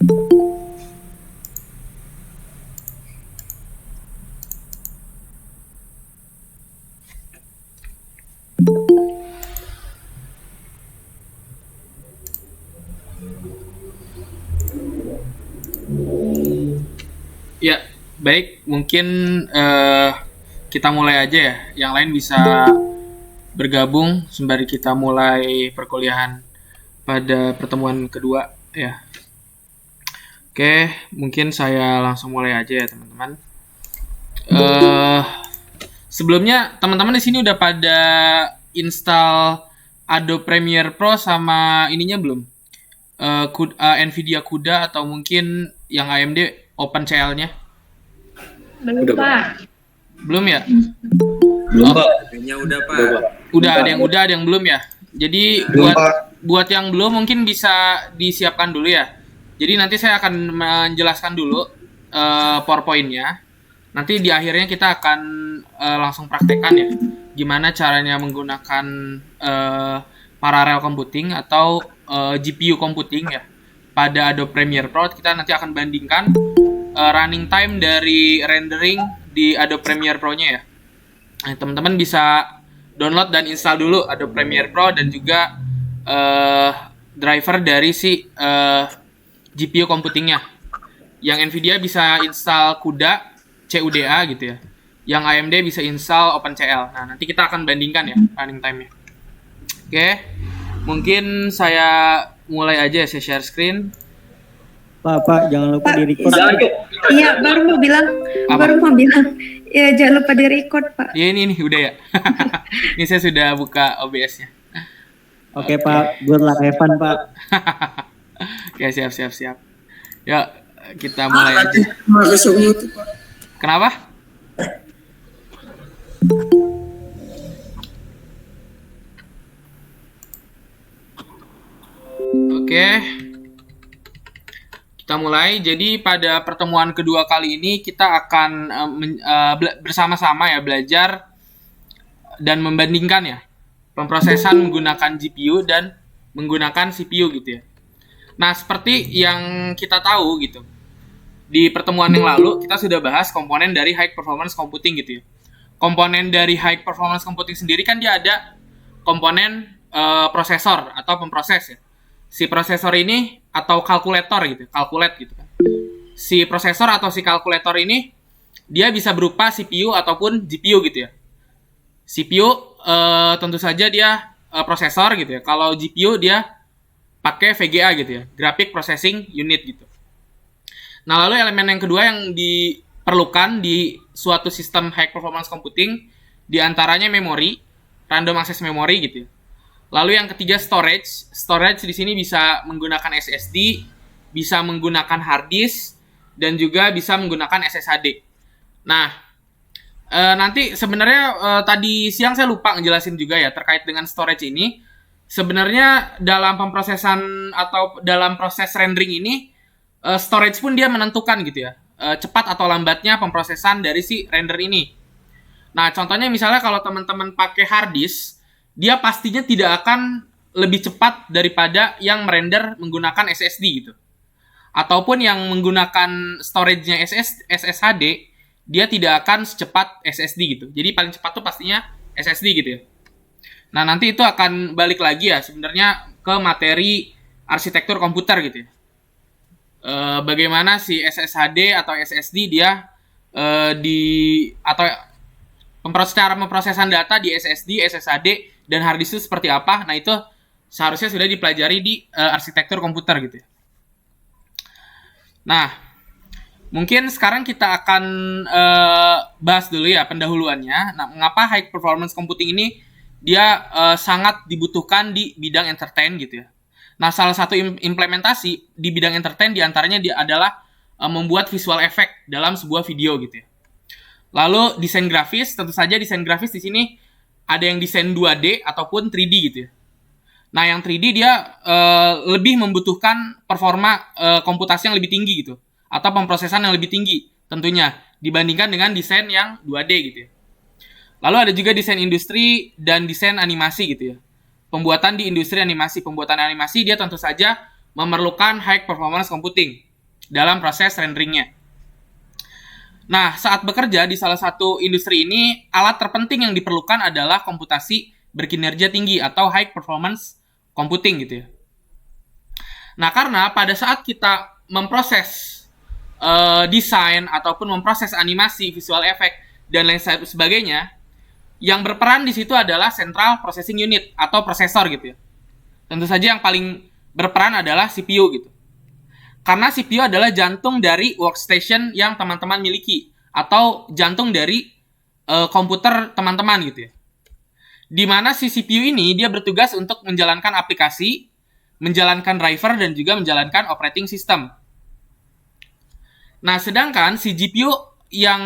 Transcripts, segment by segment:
Ya, baik. Mungkin kita mulai aja ya. Yang lain bisa bergabung sembari kita mulai perkuliahan pada pertemuan kedua ya. Oke, mungkin saya langsung mulai aja ya teman-teman. Sebelumnya teman-teman di sini udah pada install Adobe Premiere Pro sama ininya belum? Nvidia CUDA atau mungkin yang AMD OpenCL-nya? Belum, Pak. Belum ya? Belum, Pak. Kayaknya udah, Pak. Udah, ada yang udah, ada yang belum ya. Jadi buat yang belum mungkin bisa disiapkan dulu ya. Jadi nanti saya akan menjelaskan dulu PowerPoint-nya. Nanti di akhirnya kita akan langsung praktekkan ya. Gimana caranya menggunakan parallel computing atau GPU computing ya. Pada Adobe Premiere Pro kita nanti akan bandingkan running time dari rendering di Adobe Premiere Pro-nya ya. Nah, teman-teman bisa download dan install dulu Adobe Premiere Pro dan juga driver dari si GPU computingnya. Yang Nvidia bisa install CUDA gitu ya. Yang AMD bisa install OpenCL. Nah, nanti kita akan bandingkan ya running time-nya. Oke. Mungkin saya mulai aja, saya share screen. Pak, jangan lupa di-record. Iya, baru mau bilang. Ya, jangan lupa di-record, Pak. Ya, ini udah ya. Ini saya sudah buka OBS-nya. Oke, Pak. Good luck, Evan, Pak. Ya, siap. Yuk, kita mulai aja. Kenapa? Oke. Kita mulai. Jadi pada pertemuan kedua kali ini kita akan bersama-sama ya belajar dan membandingkan ya pemrosesan menggunakan GPU dan menggunakan CPU gitu ya. Nah, seperti yang kita tahu gitu. Di pertemuan yang lalu kita sudah bahas komponen dari high performance computing gitu ya. Komponen dari high performance computing sendiri kan dia ada komponen prosesor atau pemproses ya. Si prosesor ini atau kalkulator gitu, calculate gitu kan. Si prosesor atau si kalkulator ini dia bisa berupa CPU ataupun GPU gitu ya. CPU tentu saja dia prosesor gitu ya. Kalau GPU dia pakai VGA gitu ya, Graphic Processing Unit gitu. Nah, lalu elemen yang kedua yang diperlukan di suatu sistem high performance computing diantaranya memori, random access memory gitu ya. Lalu yang ketiga storage. Storage di sini bisa menggunakan SSD, bisa menggunakan hard disk, dan juga bisa menggunakan SSHD. Nah, nanti sebenarnya tadi siang saya lupa ngejelasin juga ya terkait dengan storage ini. Sebenarnya dalam pemrosesan atau dalam proses rendering ini, storage pun dia menentukan gitu ya, cepat atau lambatnya pemrosesan dari si render ini. Nah, contohnya misalnya kalau teman-teman pakai hard disk, dia pastinya tidak akan lebih cepat daripada yang merender menggunakan SSD gitu. Ataupun yang menggunakan storage-nya SSHD, dia tidak akan secepat SSD gitu. Jadi paling cepat tuh pastinya SSD gitu ya. Nah, nanti itu akan balik lagi ya sebenarnya ke materi arsitektur komputer gitu ya. Bagaimana si SSHD atau SSD dia cara pemrosesan data di SSD, SSHD, dan hard disk itu seperti apa. Nah, itu seharusnya sudah dipelajari di arsitektur komputer gitu ya. Nah, mungkin sekarang kita akan bahas dulu ya pendahuluannya. Nah, mengapa high performance computing ini dia sangat dibutuhkan di bidang entertain gitu ya. Nah, salah satu implementasi di bidang entertain diantaranya dia adalah membuat visual effect dalam sebuah video gitu ya. Lalu desain grafis, tentu saja desain grafis di sini ada yang desain 2D ataupun 3D gitu ya. Nah, yang 3D dia lebih membutuhkan performa komputasi yang lebih tinggi gitu, atau pemrosesan yang lebih tinggi tentunya dibandingkan dengan desain yang 2D gitu ya. Lalu ada juga desain industri dan desain animasi gitu ya. Pembuatan di industri animasi, pembuatan animasi dia tentu saja memerlukan high performance computing. dalam proses renderingnya. Nah, saat bekerja di salah satu industri ini, alat terpenting yang diperlukan adalah komputasi berkinerja tinggi atau high performance computing gitu ya. Nah, karena pada saat kita memproses desain ataupun memproses animasi, visual effect, dan lain sebagainya, yang berperan di situ adalah Central Processing Unit atau prosesor gitu ya. Tentu saja yang paling berperan adalah CPU gitu. Karena CPU adalah jantung dari workstation yang teman-teman miliki atau jantung dari komputer teman-teman gitu ya. Di mana si CPU ini dia bertugas untuk menjalankan aplikasi, menjalankan driver dan juga menjalankan operating system. Nah, sedangkan si GPU yang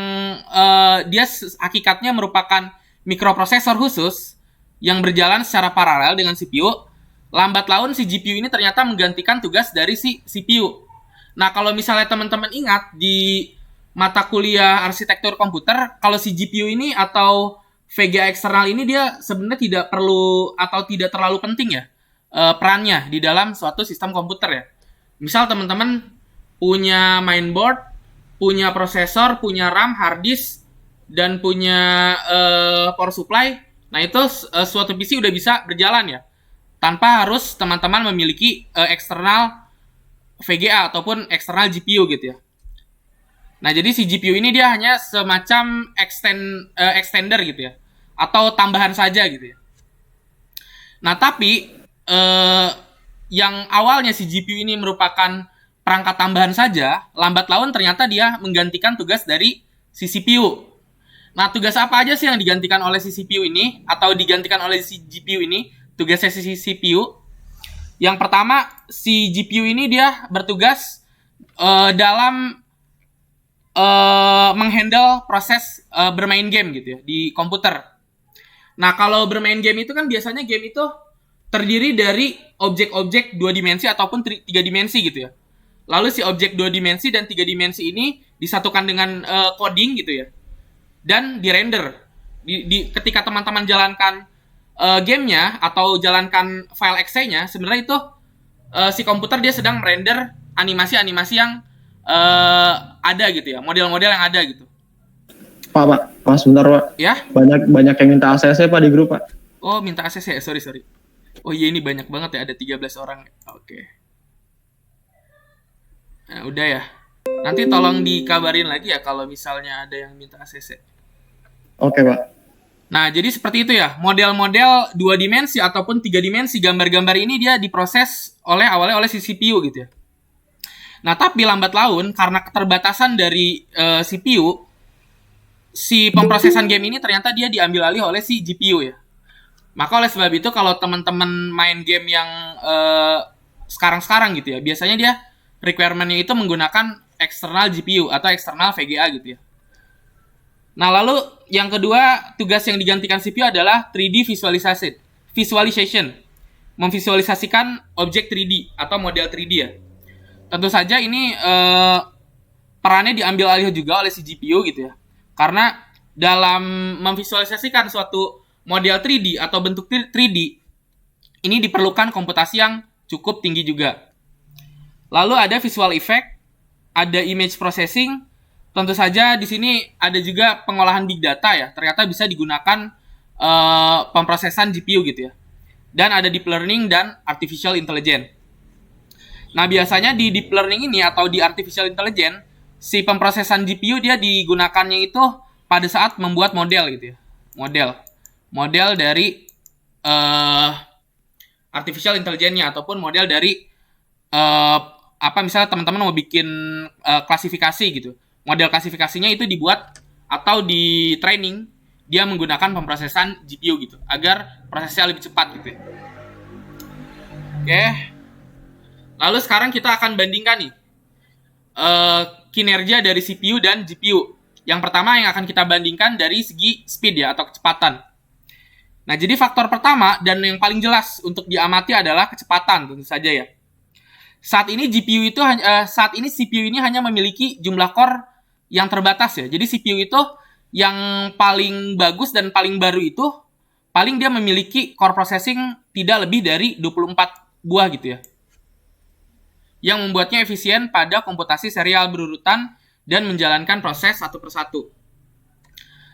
dia hakikatnya merupakan mikroprosesor khusus yang berjalan secara paralel dengan CPU, lambat laun si GPU ini ternyata menggantikan tugas dari si CPU. Nah, kalau misalnya teman-teman ingat di mata kuliah arsitektur komputer, kalau si GPU ini atau VGA eksternal ini dia sebenarnya tidak perlu atau tidak terlalu penting ya perannya di dalam suatu sistem komputer ya. Misal teman-teman punya mainboard, punya prosesor, punya RAM, hard disk, dan punya power supply. Nah, itu suatu PC udah bisa berjalan ya. Tanpa harus teman-teman memiliki eksternal VGA ataupun eksternal GPU gitu ya. Nah, jadi si GPU ini dia hanya semacam extender gitu ya. Atau tambahan saja gitu ya. Nah, tapi yang awalnya si GPU ini merupakan perangkat tambahan saja, lambat laun ternyata dia menggantikan tugas dari si CPU. Nah, tugas apa aja sih yang digantikan oleh si CPU ini atau digantikan oleh si GPU ini? Tugasnya si CPU. Yang pertama, si GPU ini dia bertugas dalam menghandle proses bermain game gitu ya di komputer. Nah, kalau bermain game itu kan biasanya game itu terdiri dari objek-objek 2 dimensi ataupun 3 dimensi gitu ya. Lalu si objek 2 dimensi dan 3 dimensi ini disatukan dengan coding gitu ya. Dan di-render. Ketika teman-teman jalankan gamenya atau jalankan file exe-nya, sebenarnya itu si komputer dia sedang merender animasi-animasi yang ada gitu ya, model-model yang ada gitu. Pak, sebentar Pak. Ya? Banyak yang minta ACC Pak di grup Pak. Oh, minta ACC ya, sorry. Oh iya, ini banyak banget ya, ada 13 orang. Oke. Nah, udah ya. Nanti tolong dikabarin lagi ya kalau misalnya ada yang minta ACC. Oke Pak. Nah, jadi seperti itu ya. Model-model 2 dimensi ataupun 3 dimensi gambar-gambar ini dia diproses awalnya oleh si CPU gitu ya. Nah, tapi lambat laun karena keterbatasan dari CPU, si pemrosesan game ini ternyata dia diambil alih oleh si GPU ya. Maka oleh sebab itu kalau teman-teman main game yang sekarang-sekarang gitu ya, biasanya dia requirement-nya itu menggunakan eksternal GPU atau eksternal VGA gitu ya. Nah, lalu yang kedua, tugas yang digantikan CPU adalah 3D visualization. Memvisualisasikan objek 3D atau model 3D ya. Tentu saja ini perannya diambil alih juga oleh si GPU gitu ya. Karena dalam memvisualisasikan suatu model 3D atau bentuk 3D, ini diperlukan komputasi yang cukup tinggi juga. Lalu ada visual effect, ada image processing. Tentu saja di sini ada juga pengolahan big data ya. Ternyata bisa digunakan pemrosesan GPU gitu ya. Dan ada deep learning dan artificial intelligence. Nah, biasanya di deep learning ini atau di artificial intelligence, si pemrosesan GPU dia digunakannya itu pada saat membuat model gitu ya. Model dari artificial intelligence-nya ataupun model dari misalnya teman-teman mau bikin klasifikasi gitu. Model klasifikasinya itu dibuat atau di training dia menggunakan pemrosesan GPU gitu agar prosesnya lebih cepat gitu ya. Oke. Lalu sekarang kita akan bandingkan nih kinerja dari CPU dan GPU. Yang pertama yang akan kita bandingkan dari segi speed ya atau kecepatan. Nah, jadi faktor pertama dan yang paling jelas untuk diamati adalah kecepatan tentu saja ya. Saat ini CPU ini hanya memiliki jumlah core yang terbatas ya. Jadi CPU itu yang paling bagus dan paling baru itu paling dia memiliki core processing tidak lebih dari 24 buah gitu ya. yang membuatnya efisien pada komputasi serial berurutan dan menjalankan proses satu persatu.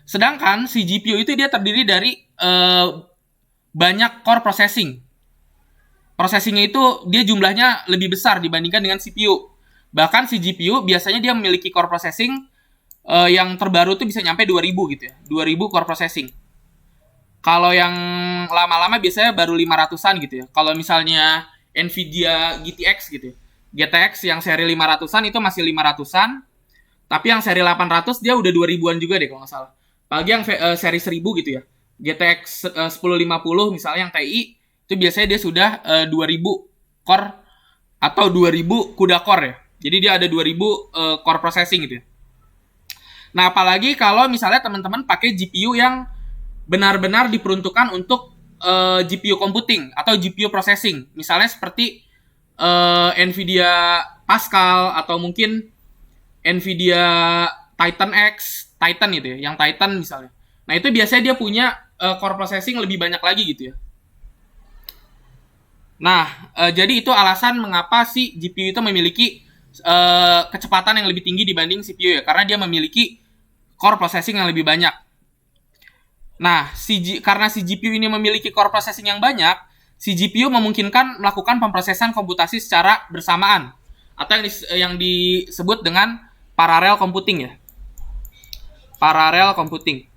Sedangkan si GPU itu dia terdiri dari banyak core processing. Processingnya itu dia jumlahnya lebih besar dibandingkan dengan CPU. Bahkan si GPU biasanya dia memiliki core processing yang terbaru tuh bisa nyampe 2000 gitu ya. 2000 core processing. Kalau yang lama-lama biasanya baru 500-an gitu ya. Kalau misalnya Nvidia GTX gitu ya. GTX yang seri 500-an itu masih 500-an. Tapi yang seri 800 dia udah 2000-an juga deh kalau nggak salah. Apalagi yang seri 1000 gitu ya. GTX 1050 misalnya yang TI itu biasanya dia sudah 2000 core atau 2000 CUDA core ya. Jadi dia ada 2000 core processing gitu ya. Nah, apalagi kalau misalnya teman-teman pakai GPU yang benar-benar diperuntukkan untuk GPU computing atau GPU processing. Misalnya seperti Nvidia Pascal atau mungkin Nvidia Titan X, Titan gitu ya, yang Titan misalnya. Nah, itu biasanya dia punya core processing lebih banyak lagi gitu ya. Nah, jadi itu alasan mengapa si GPU itu memiliki kecepatan yang lebih tinggi dibanding CPU ya, karena dia memiliki core processing yang lebih banyak. Nah, karena si GPU ini memiliki core processing yang banyak, si GPU memungkinkan melakukan pemrosesan komputasi secara bersamaan atau yang disebut dengan parallel computing ya. Parallel computing.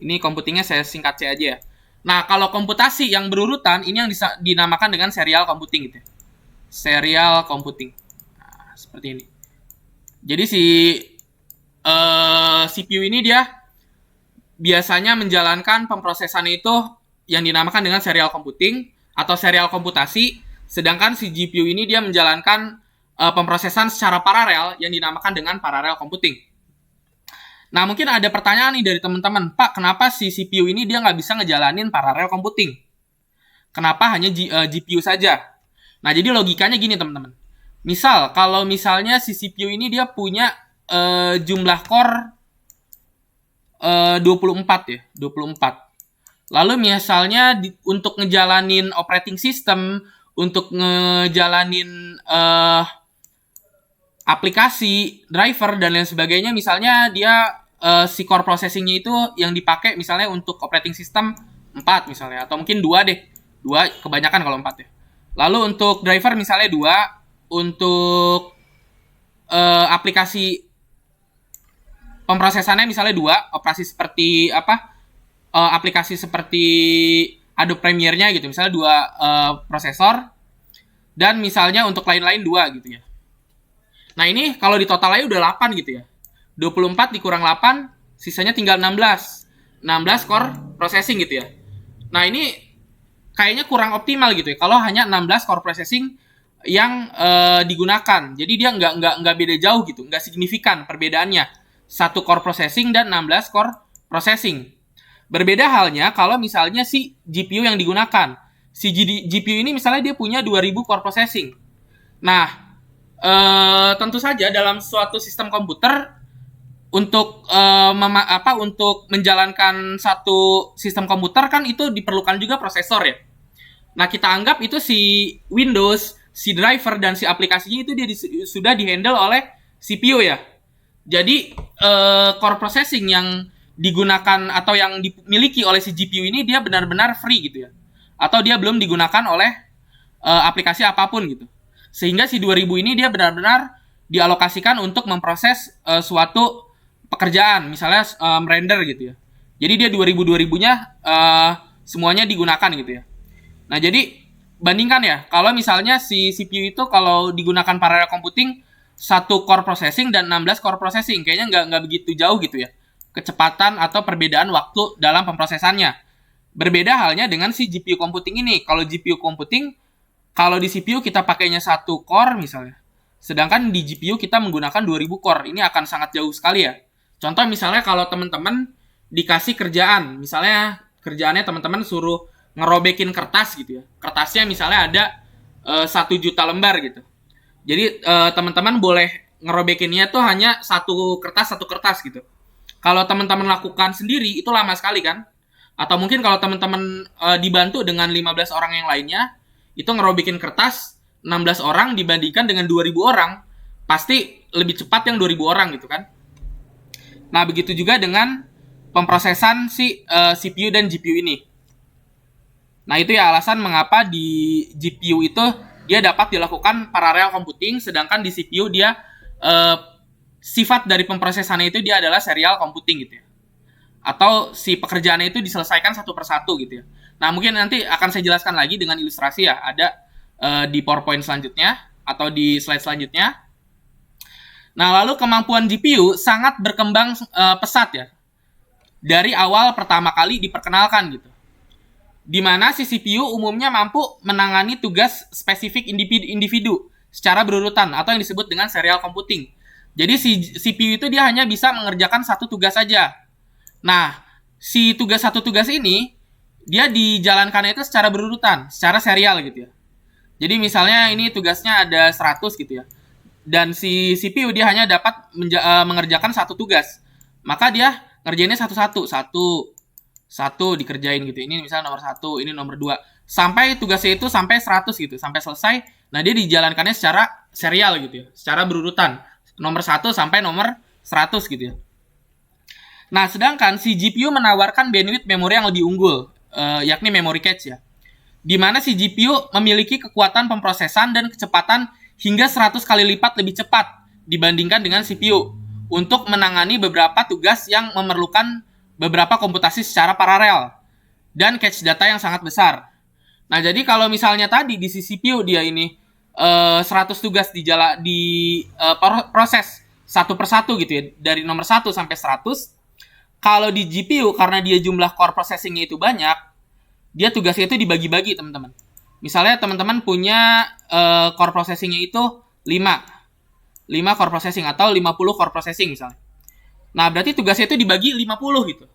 Ini computingnya saya singkat C aja ya. Nah, kalau komputasi yang berurutan, ini yang dinamakan dengan serial computing gitu ya. Serial computing. Nah, seperti ini. Jadi si CPU ini dia biasanya menjalankan pemrosesan itu yang dinamakan dengan serial computing atau serial komputasi, sedangkan si GPU ini dia menjalankan pemrosesan secara paralel yang dinamakan dengan parallel computing. Nah, mungkin ada pertanyaan nih dari teman-teman, Pak, kenapa si CPU ini dia nggak bisa ngejalanin parallel computing? Kenapa hanya GPU saja? Nah, jadi logikanya gini, teman-teman. Misal, kalau misalnya si CPU ini dia punya jumlah core 24 ya, 24. Lalu misalnya untuk ngejalanin operating system, untuk ngejalanin aplikasi, driver, dan lain sebagainya, misalnya dia si core processing-nya itu yang dipakai misalnya untuk operating system 4 misalnya, atau mungkin 2 deh. 2 kebanyakan kalau 4 ya. Lalu untuk driver misalnya 2, untuk aplikasi pemrosesannya misalnya 2, operasi seperti aplikasi seperti Adobe Premiere-nya gitu, misalnya 2 prosesor, dan misalnya untuk lain-lain 2 gitu ya. Nah, ini kalau di total aja udah 8 gitu ya. 24 dikurang 8, sisanya tinggal 16. 16 core processing gitu ya. Nah, ini kayaknya kurang optimal gitu ya, kalau hanya 16 core processing yang digunakan. Jadi dia nggak beda jauh gitu, nggak signifikan perbedaannya. 1 core processing dan 16 core processing. Berbeda halnya kalau misalnya si GPU yang digunakan. Si GPU ini misalnya dia punya 2000 core processing. Nah, tentu saja dalam suatu sistem komputer untuk untuk menjalankan satu sistem komputer kan itu diperlukan juga prosesor ya. Nah, kita anggap itu si Windows, si driver, dan si aplikasinya itu dia sudah dihandle oleh CPU ya. Jadi core processing yang digunakan atau yang dimiliki oleh si GPU ini dia benar-benar free gitu ya. Atau dia belum digunakan oleh aplikasi apapun gitu. Sehingga si 2000 ini dia benar-benar dialokasikan untuk memproses suatu pekerjaan, misalnya render gitu ya. Jadi dia 2000-2000-nya semuanya digunakan gitu ya. Nah, jadi bandingkan ya, kalau misalnya si CPU itu kalau digunakan parallel computing 1 core processing dan 16 core processing, kayaknya nggak begitu jauh gitu ya kecepatan atau perbedaan waktu dalam pemrosesannya. Berbeda halnya dengan si GPU computing ini. Kalau GPU computing, kalau di CPU kita pakainya 1 core misalnya, sedangkan di GPU kita menggunakan 2000 core, ini akan sangat jauh sekali ya. Contoh misalnya kalau teman-teman dikasih kerjaan, misalnya kerjaannya teman-teman suruh ngerobekin kertas gitu ya. Kertasnya misalnya ada 1 juta lembar gitu. Jadi teman-teman boleh ngerobekinnya tuh hanya satu kertas gitu. Kalau teman-teman lakukan sendiri itu lama sekali kan? Atau mungkin kalau teman-teman dibantu dengan 15 orang yang lainnya, itu ngerobekin kertas 16 orang dibandingkan dengan 2000 orang, pasti lebih cepat yang 2000 orang gitu kan. Nah, begitu juga dengan pemrosesan si CPU dan GPU ini. Nah, itu ya alasan mengapa di GPU itu dia dapat dilakukan parallel computing, sedangkan di CPU dia sifat dari pemrosesannya itu dia adalah serial computing gitu ya. Atau si pekerjaannya itu diselesaikan satu persatu gitu ya. Nah, mungkin nanti akan saya jelaskan lagi dengan ilustrasi ya, ada di PowerPoint selanjutnya atau di slide selanjutnya. Nah, lalu kemampuan GPU sangat berkembang pesat ya. Dari awal pertama kali diperkenalkan gitu. Di mana si CPU umumnya mampu menangani tugas spesifik individu secara berurutan atau yang disebut dengan serial computing. Jadi si CPU itu dia hanya bisa mengerjakan satu tugas saja. Nah, si satu tugas ini dia dijalankannya itu secara berurutan, secara serial gitu ya. Jadi misalnya ini tugasnya ada 100 gitu ya. Dan si CPU dia hanya dapat mengerjakan satu tugas. Maka dia ngerjainnya satu-satu. Satu dikerjain gitu. Ini misalnya nomor 1, ini nomor 2. Sampai tugasnya itu sampai 100 gitu. Sampai selesai. Nah, dia dijalankannya secara serial gitu ya. Secara berurutan. Nomor 1 sampai nomor 100 gitu ya. Nah, sedangkan si GPU menawarkan bandwidth memori yang lebih unggul. Yakni memory cache ya. Di mana si GPU memiliki kekuatan pemrosesan dan kecepatan hingga 100 kali lipat lebih cepat dibandingkan dengan CPU untuk menangani beberapa tugas yang memerlukan beberapa komputasi secara paralel dan cache data yang sangat besar. Nah, jadi kalau misalnya tadi di CPU dia ini 100 tugas proses satu persatu gitu ya, dari nomor 1 sampai 100. Kalau di GPU karena dia jumlah core processing-nya itu banyak, dia tugasnya itu dibagi-bagi, teman-teman. Misalnya teman-teman punya core processing-nya itu 5 core processing atau 50 core processing misalnya. Nah, berarti tugasnya itu dibagi 50 gitu.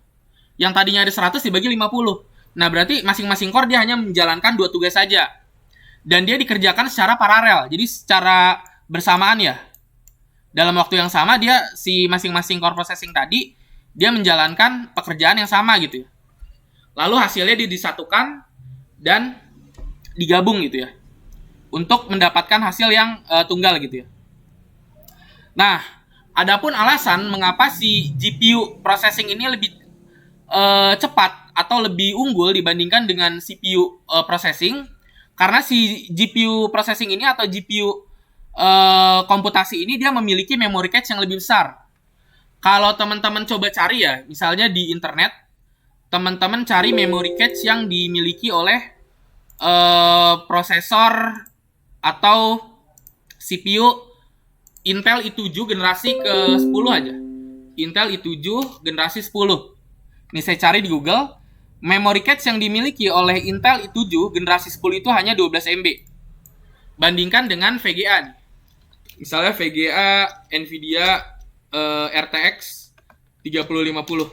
Yang tadinya ada 100 dibagi 50. Nah, berarti masing-masing core dia hanya menjalankan 2 tugas saja. Dan dia dikerjakan secara paralel. Jadi secara bersamaan ya. Dalam waktu yang sama dia si masing-masing core processing tadi dia menjalankan pekerjaan yang sama gitu ya. Lalu hasilnya dia disatukan dan digabung gitu ya. Untuk mendapatkan hasil yang tunggal gitu ya. Nah, adapun alasan mengapa si GPU processing ini lebih cepat atau lebih unggul dibandingkan dengan CPU processing, karena si GPU processing ini atau GPU komputasi ini dia memiliki memory cache yang lebih besar. Kalau teman-teman coba cari ya, misalnya di internet, teman-teman cari memory cache yang dimiliki oleh prosesor atau CPU Intel i7 generasi ke-10 aja. Intel i7 generasi 10. Ini saya cari di Google. Memory cache yang dimiliki oleh Intel i7 generasi 10 itu hanya 12 MB. Bandingkan dengan VGA. Misalnya VGA Nvidia RTX 3050.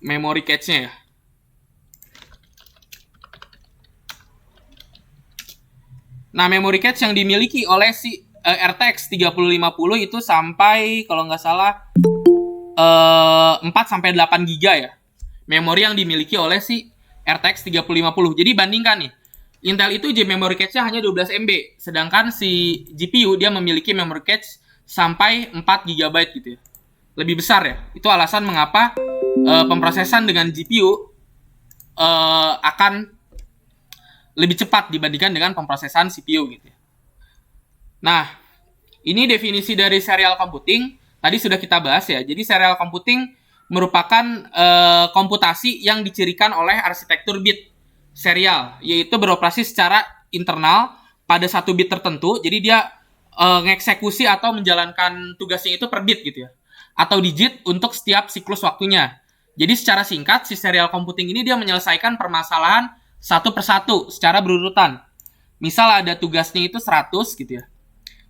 Memory cache-nya ya. Nah, memory cache yang dimiliki oleh si RTX 3050 itu sampai kalau nggak salah 4 sampai 8 GB ya. Memori yang dimiliki oleh si RTX 3050. Jadi bandingkan nih. Intel itu memory cache-nya hanya 12 MB, sedangkan si GPU dia memiliki memory cache sampai 4 GB gitu ya. Lebih besar ya. Itu alasan mengapa pemrosesan dengan GPU akan lebih cepat dibandingkan dengan pemrosesan CPU gitu ya. Nah, ini definisi dari serial computing. Tadi sudah kita bahas ya. Jadi serial computing merupakan komputasi yang dicirikan oleh arsitektur bit serial, yaitu beroperasi secara internal pada satu bit tertentu. Jadi dia mengeksekusi atau menjalankan tugasnya itu per bit gitu ya. Atau digit untuk setiap siklus waktunya. Jadi secara singkat, si serial computing ini dia menyelesaikan permasalahan satu persatu secara berurutan. Misal ada tugasnya itu 100 gitu ya.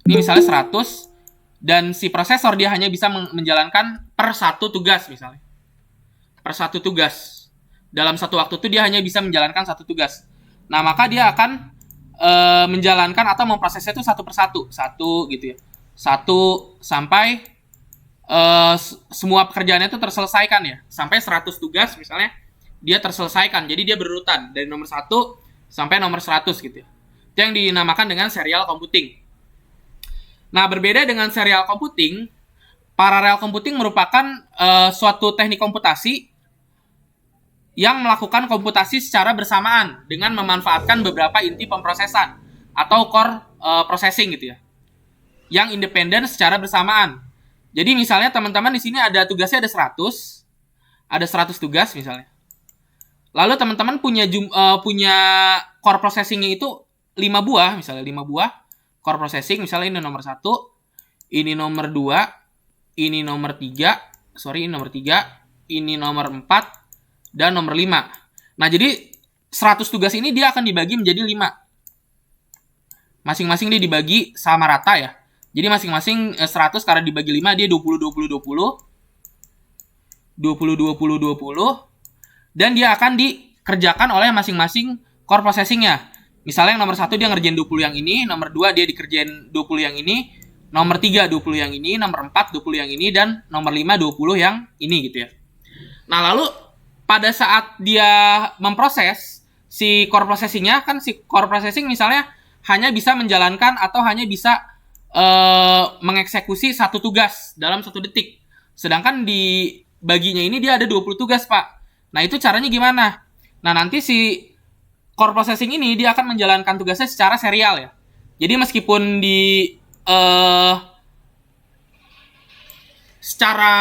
Ini misalnya 100 dan si prosesor dia hanya bisa menjalankan per satu tugas misalnya. Per satu tugas. Dalam satu waktu itu dia hanya bisa menjalankan satu tugas. Nah, maka dia akan menjalankan atau memprosesnya itu satu persatu. Satu gitu ya. Satu sampai semua pekerjaannya itu terselesaikan ya. Sampai 100 tugas misalnya dia terselesaikan. Jadi dia berurutan dari nomor 1 sampai nomor 100 gitu ya. Itu yang dinamakan dengan serial computing. Nah, berbeda dengan serial computing, parallel computing merupakan suatu teknik komputasi yang melakukan komputasi secara bersamaan dengan memanfaatkan beberapa inti pemrosesan atau core processing gitu ya, yang independen secara bersamaan. Jadi misalnya teman-teman di sini ada tugasnya ada 100 tugas misalnya. Lalu teman-teman punya core processing-nya itu 5 buah, misalnya 5 buah core processing, misalnya ini nomor 1, ini nomor 2, ini nomor 3, ini nomor 4, dan nomor 5. Nah, jadi 100 tugas ini dia akan dibagi menjadi 5. Masing-masing dia dibagi sama rata ya. Jadi masing-masing 100 karena dibagi 5 dia 20 dan dia akan dikerjakan oleh masing-masing core processing-nya. Misalnya yang nomor 1 dia ngerjain 20 yang ini, nomor 2 dia dikerjain 20 yang ini, nomor 3 20 yang ini, nomor 4 20 yang ini, dan nomor 5 20 yang ini gitu ya. Nah, lalu pada saat dia memproses si core processing-nya, kan si core processing misalnya hanya bisa menjalankan atau hanya bisa mengeksekusi satu tugas dalam 1 detik. Sedangkan di baginya ini dia ada 20 tugas, Pak. Nah, itu caranya gimana? Nah, nanti si core processing ini dia akan menjalankan tugasnya secara serial ya. Jadi meskipun secara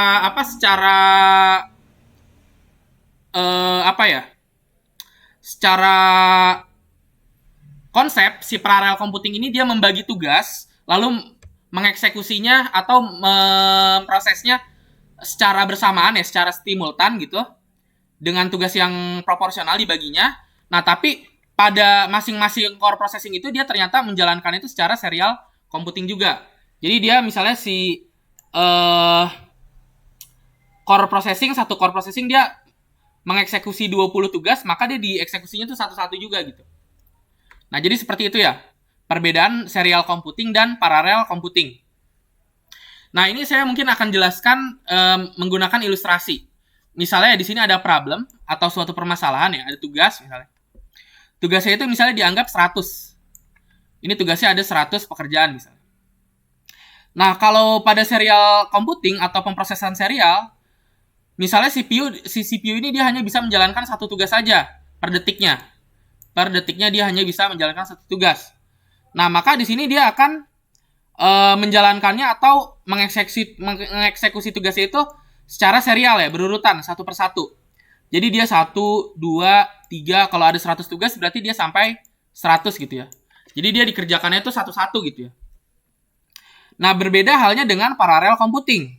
konsep si parallel computing ini dia membagi tugas lalu mengeksekusinya atau memprosesnya secara bersamaan ya, secara simultan gitu dengan tugas yang proporsional dibaginya. Nah, tapi pada masing-masing core processing itu dia ternyata menjalankan itu secara serial computing juga. Jadi dia misalnya satu core processing dia mengeksekusi 20 tugas, maka dia dieksekusinya itu satu-satu juga gitu. Nah, jadi seperti itu ya, perbedaan serial computing dan parallel computing. Nah, ini saya mungkin akan jelaskan menggunakan ilustrasi. Misalnya di sini ada problem atau suatu permasalahan ya, ada tugas misalnya. Tugasnya itu misalnya dianggap 100. Ini tugasnya ada 100 pekerjaan misalnya. Nah, kalau pada serial computing atau pemrosesan serial, misalnya CPU ini dia hanya bisa menjalankan satu tugas saja per detiknya. Per detiknya dia hanya bisa menjalankan satu tugas. Nah, maka di sini dia akan menjalankannya atau mengeksekusi tugasnya itu secara serial ya, berurutan satu persatu. Jadi dia 1, 2, 3, kalau ada 100 tugas berarti dia sampai 100 gitu ya. Jadi dia dikerjakannya itu satu-satu gitu ya. Nah, berbeda halnya dengan parallel computing.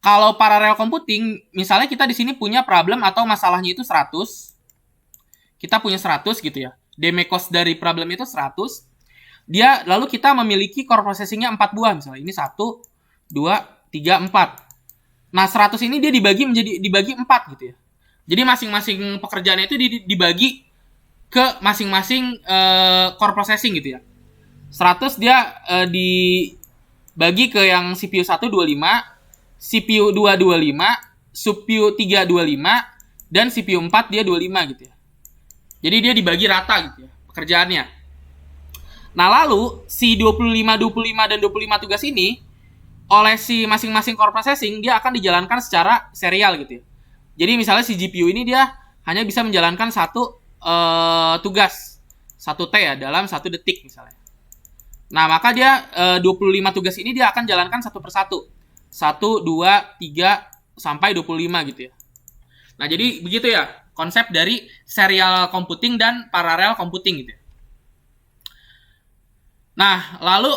Kalau parallel computing, misalnya kita di sini punya problem atau masalahnya itu 100. Kita punya 100 gitu ya. Demekos dari problem itu 100. Dia lalu kita memiliki core processing-nya 4 buah misalnya. Ini 1, 2, 3, 4. Nah, 100 ini dia dibagi 4 gitu ya. Jadi masing-masing pekerjaannya itu dibagi ke masing-masing core processing gitu ya. 100 dia dibagi ke yang CPU 1 25, CPU 2 25, CPU 3 25, dan CPU 4 dia 25 gitu ya. Jadi dia dibagi rata gitu ya pekerjaannya. Nah, lalu si 25, 25, dan 25 tugas ini oleh si masing-masing core processing dia akan dijalankan secara serial gitu ya. Jadi misalnya si GPU ini dia hanya bisa menjalankan satu tugas, 1 T ya, dalam 1 detik misalnya. Nah, maka dia 25 tugas ini dia akan jalankan satu persatu. 1, 2, 3, sampai 25 gitu ya. Nah, jadi begitu ya konsep dari serial computing dan parallel computing gitu ya. Nah, lalu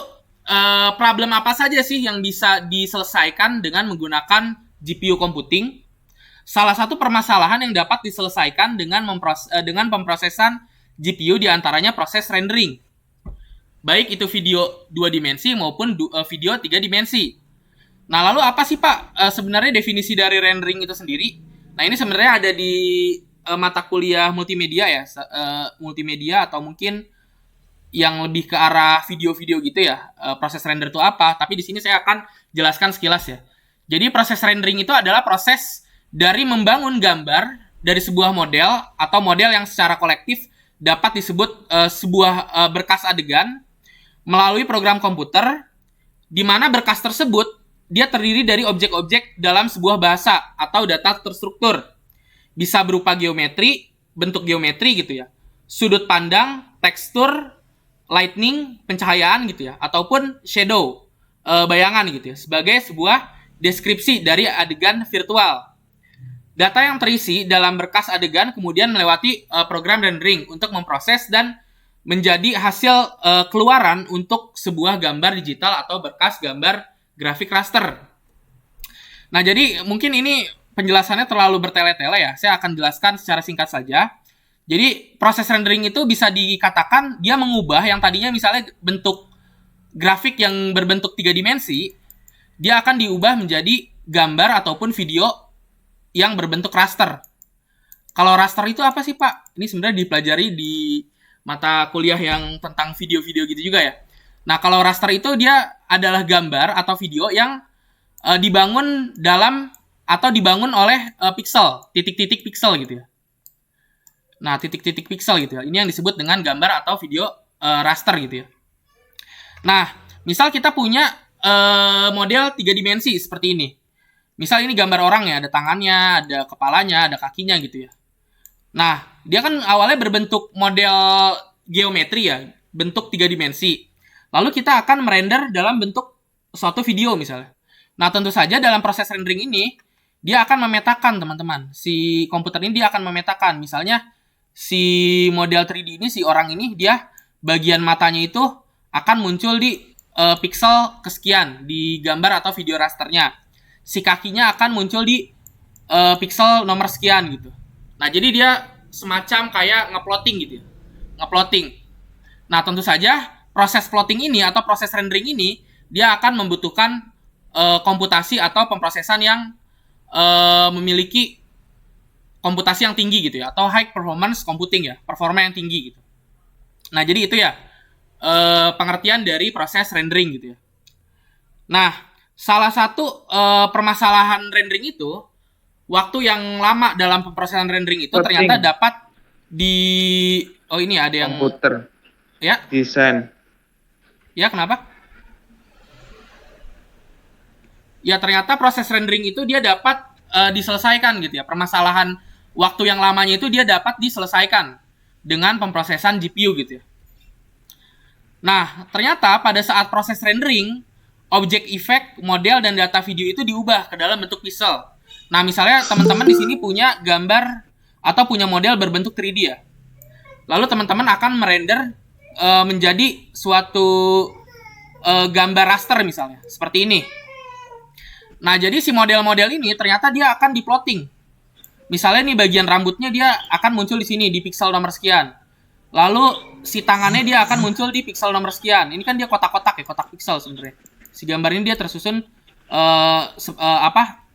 problem apa saja sih yang bisa diselesaikan dengan menggunakan GPU computing? Salah satu permasalahan yang dapat diselesaikan dengan pemrosesan GPU diantaranya proses rendering. Baik itu video 2 dimensi maupun video 3 dimensi. Nah, lalu apa sih Pak sebenarnya definisi dari rendering itu sendiri? Nah, ini sebenarnya ada di mata kuliah multimedia ya, multimedia atau mungkin yang lebih ke arah video-video gitu ya. Proses render itu apa? Tapi di sini saya akan jelaskan sekilas ya. Jadi proses rendering itu adalah proses dari membangun gambar dari sebuah model atau model yang secara kolektif dapat disebut sebuah berkas adegan melalui program komputer, di mana berkas tersebut dia terdiri dari objek-objek dalam sebuah bahasa atau data terstruktur. Bisa berupa geometri, bentuk geometri gitu ya, sudut pandang, tekstur, lighting, pencahayaan gitu ya, ataupun shadow, bayangan gitu ya, sebagai sebuah deskripsi dari adegan virtual. Data yang terisi dalam berkas adegan kemudian melewati program rendering untuk memproses dan menjadi hasil keluaran untuk sebuah gambar digital atau berkas gambar grafik raster. Nah, jadi mungkin ini penjelasannya terlalu bertele-tele ya. Saya akan jelaskan secara singkat saja. Jadi, proses rendering itu bisa dikatakan dia mengubah yang tadinya misalnya bentuk grafik yang berbentuk 3 dimensi, dia akan diubah menjadi gambar ataupun video yang berbentuk raster. Kalau raster itu apa sih, Pak? Ini sebenarnya dipelajari di mata kuliah yang tentang video-video gitu juga ya. Nah, kalau raster itu dia adalah gambar atau video yang dibangun dalam atau dibangun oleh pixel, titik-titik pixel gitu ya. Nah, titik-titik pixel gitu ya. Ini yang disebut dengan gambar atau video raster gitu ya. Nah, misal kita punya model 3 dimensi seperti ini. Misal ini gambar orang ya, ada tangannya, ada kepalanya, ada kakinya gitu ya. Nah, dia kan awalnya berbentuk model geometri ya, bentuk 3 dimensi. Lalu kita akan merender dalam bentuk suatu video misalnya. Nah, tentu saja dalam proses rendering ini, dia akan memetakan teman-teman. Si komputer ini dia akan memetakan. Misalnya, si model 3D ini, si orang ini, dia bagian matanya itu akan muncul di pixel kesekian, di gambar atau video rasternya. Si kakinya akan muncul di pixel nomor sekian gitu. Nah, jadi dia semacam kayak nge-plotting gitu ya. Nge-plotting. Nah, tentu saja proses plotting ini atau proses rendering ini dia akan membutuhkan komputasi atau pemrosesan yang memiliki komputasi yang tinggi gitu ya, atau high performance computing ya, performa yang tinggi gitu. Nah, jadi itu ya pengertian dari proses rendering gitu ya. Nah, salah satu permasalahan rendering itu, waktu yang lama dalam pemrosesan rendering itu ternyata dapat oh ini ada yang komputer ya desain. Ya, kenapa? Ya, ternyata proses rendering itu dia dapat diselesaikan gitu ya. Permasalahan waktu yang lamanya itu dia dapat diselesaikan dengan pemrosesan GPU gitu ya. Nah, ternyata pada saat proses rendering, objek efek, model, dan data video itu diubah ke dalam bentuk pixel. Nah, misalnya teman-teman di sini punya gambar atau punya model berbentuk 3D ya. Lalu teman-teman akan merender menjadi suatu gambar raster misalnya, seperti ini. Nah, jadi si model-model ini ternyata dia akan diplotting. Misalnya nih bagian rambutnya dia akan muncul di sini di pixel nomor sekian. Lalu si tangannya dia akan muncul di pixel nomor sekian. Ini kan dia kotak-kotak ya, kotak pixel sebenarnya. Si gambar ini dia tersusun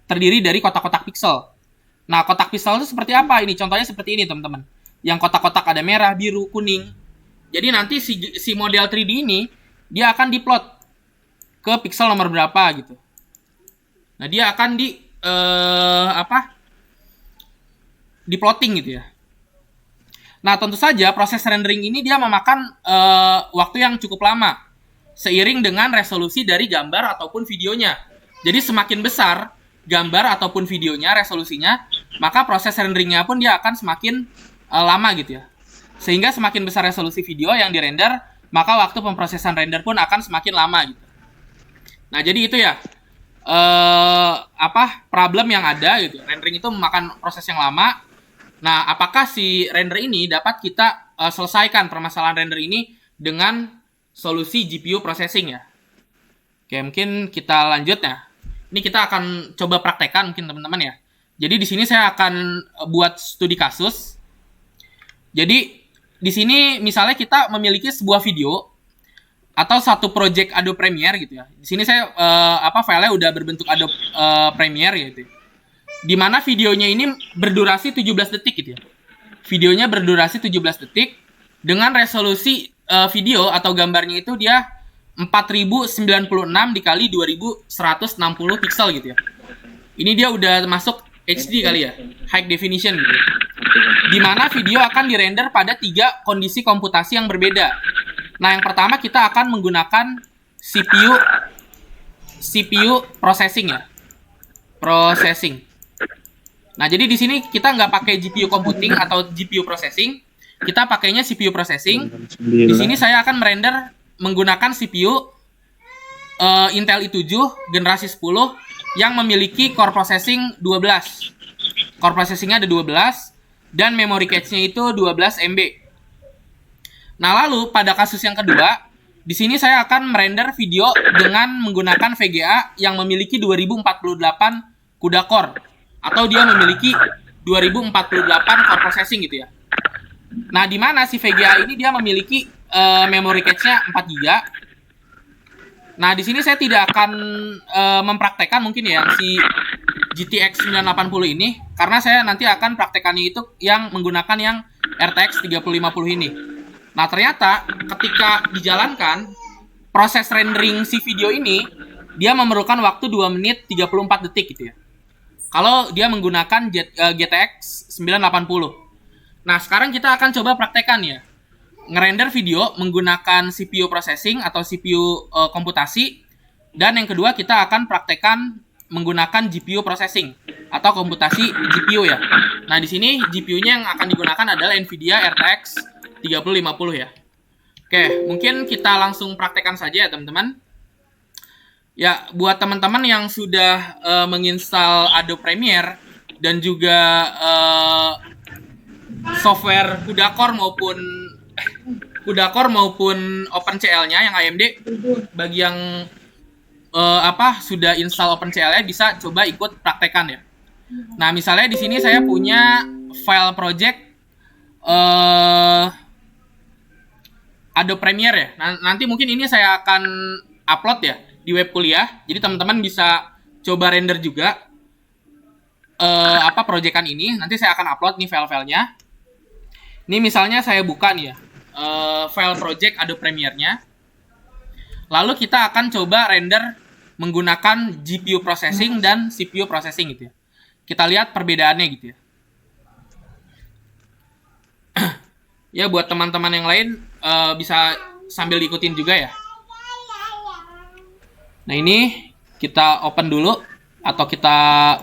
terdiri dari kotak-kotak pixel. Nah, kotak pixel itu seperti apa ini? Contohnya seperti ini, teman-teman. Yang kotak-kotak ada merah, biru, kuning. Jadi nanti si model 3D ini dia akan diplot ke pixel nomor berapa gitu. Nah, dia akan diplotting gitu ya. Nah, tentu saja proses rendering ini dia memakan waktu yang cukup lama seiring dengan resolusi dari gambar ataupun videonya. Jadi semakin besar gambar ataupun videonya resolusinya, maka proses renderingnya pun dia akan semakin lama gitu ya. Sehingga semakin besar resolusi video yang dirender, maka waktu pemrosesan render pun akan semakin lama gitu. Nah, jadi itu ya problem yang ada gitu. Rendering itu memakan proses yang lama. Nah, apakah si render ini dapat kita selesaikan permasalahan render ini dengan solusi GPU processing ya? Oke, mungkin kita lanjut ya. Ini kita akan coba praktekkan mungkin teman-teman ya. Jadi di sini saya akan buat studi kasus. Jadi di sini misalnya kita memiliki sebuah video atau satu project Adobe Premiere gitu ya. Di sini saya filenya udah berbentuk Adobe Premiere gitu. Di mana videonya ini berdurasi 17 detik gitu ya. Videonya berdurasi 17 detik dengan resolusi video atau gambarnya itu dia 4096 dikali 2160 pixel gitu ya. Ini dia udah masuk HD kali ya, high definition gitu. di mana video akan dirender pada 3 kondisi komputasi yang berbeda. Nah, yang pertama kita akan menggunakan CPU processing ya. Processing. Nah, jadi di sini kita nggak pakai GPU computing atau GPU processing, kita pakainya CPU processing. Di sini saya akan merender menggunakan CPU Intel i7 generasi 10 yang memiliki core processing 12. Core processingnya ada 12 dan memory cache-nya itu 12 MB. Nah, lalu pada kasus yang kedua, di sini saya akan merender video dengan menggunakan VGA yang memiliki 2048 CUDA core atau dia memiliki 2048 core processing gitu ya. Nah, di mana si VGA ini dia memiliki memory cache-nya 4 GB. Nah, di sini saya tidak akan mempraktekkan mungkin ya si GTX 980 ini, karena saya nanti akan praktekannya itu yang menggunakan yang RTX 3050 ini. Nah, ternyata ketika dijalankan proses rendering si video ini, dia memerlukan waktu 2 menit 34 detik gitu ya. Kalau dia menggunakan GTX 980. Nah, sekarang kita akan coba praktekan ya. Ngerender video menggunakan CPU processing atau CPU komputasi. Dan yang kedua kita akan praktekan menggunakan GPU processing atau komputasi GPU ya. Nah, di sini GPU-nya yang akan digunakan adalah Nvidia RTX 3050 ya. Oke, mungkin kita langsung praktekkan saja ya teman-teman. Ya, buat teman-teman yang sudah menginstal Adobe Premiere dan juga software CUDA Core maupun OpenCL-nya yang AMD, bagi yang sudah install OpenCL-nya bisa coba ikut praktekan ya. Nah, misalnya di sini saya punya file project Adobe Premiere ya. Nanti mungkin ini saya akan upload ya di web kuliah. Jadi teman-teman bisa coba render juga proyekan ini. Nanti saya akan upload nih file-filenya. Ini misalnya saya buka nih ya, file project Adobe Premiere-nya. Lalu kita akan coba render menggunakan GPU processing dan CPU processing gitu ya. Kita lihat perbedaannya gitu ya. Ya, buat teman-teman yang lain bisa sambil diikutin juga ya. Nah, ini kita open dulu atau kita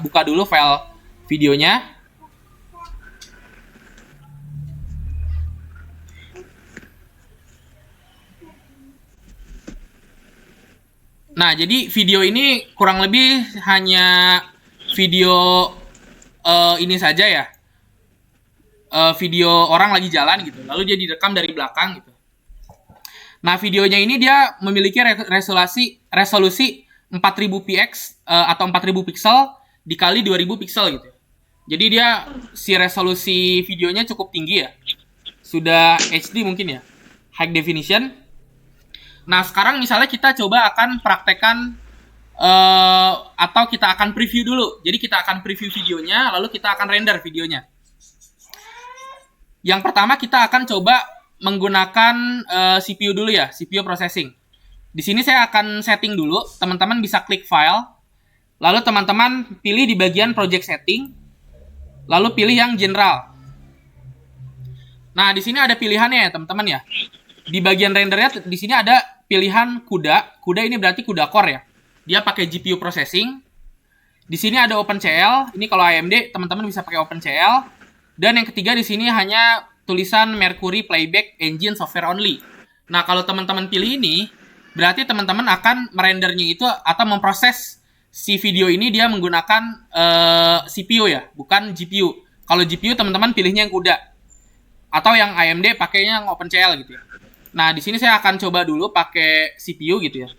buka dulu file videonya. Nah, jadi video ini kurang lebih hanya video ini saja ya. Video orang lagi jalan gitu. Lalu dia direkam dari belakang gitu. Nah, videonya ini dia memiliki resolusi 4000 px atau 4000 pixel dikali 2000 pixel gitu. Jadi dia si resolusi videonya cukup tinggi ya. Sudah HD mungkin ya. High definition. Nah, sekarang misalnya kita coba akan praktekkan atau kita akan preview dulu. Jadi kita akan preview videonya, lalu kita akan render videonya. Yang pertama kita akan coba menggunakan CPU dulu ya, CPU processing. Di sini saya akan setting dulu. Teman-teman bisa klik file, lalu teman-teman pilih di bagian project setting, lalu pilih yang general. Nah, di sini ada pilihannya ya teman-teman ya. Di bagian rendernya di sini ada pilihan CUDA. CUDA ini berarti CUDA core ya. Dia pakai GPU processing. Di sini ada OpenCL. Ini kalau AMD teman-teman bisa pakai OpenCL. Dan yang ketiga di sini hanya tulisan Mercury Playback Engine Software Only. Nah, kalau teman-teman pilih ini, berarti teman-teman akan merendernya itu atau memproses si video ini dia menggunakan CPU ya, bukan GPU. Kalau GPU teman-teman pilihnya yang CUDA. Atau yang AMD pakainya yang OpenCL gitu ya. Nah, di sini saya akan coba dulu pakai CPU gitu ya.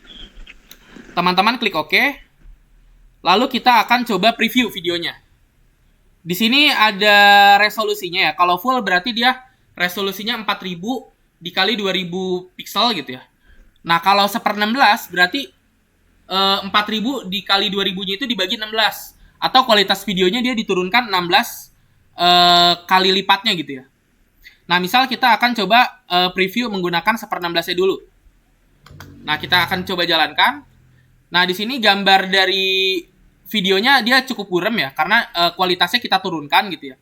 Teman-teman klik OK. Lalu kita akan coba preview videonya. Di sini ada resolusinya ya. Kalau full berarti dia resolusinya 4000 dikali 2000 pixel gitu ya. Nah, kalau 1/16 berarti 4000 dikali 2000-nya itu dibagi 16. Atau kualitas videonya dia diturunkan 16 kali lipatnya gitu ya. Nah, misal kita akan coba preview menggunakan 1/16-nya dulu. Nah, kita akan coba jalankan. Nah, di sini gambar dari videonya dia cukup buram ya, karena kualitasnya kita turunkan gitu ya.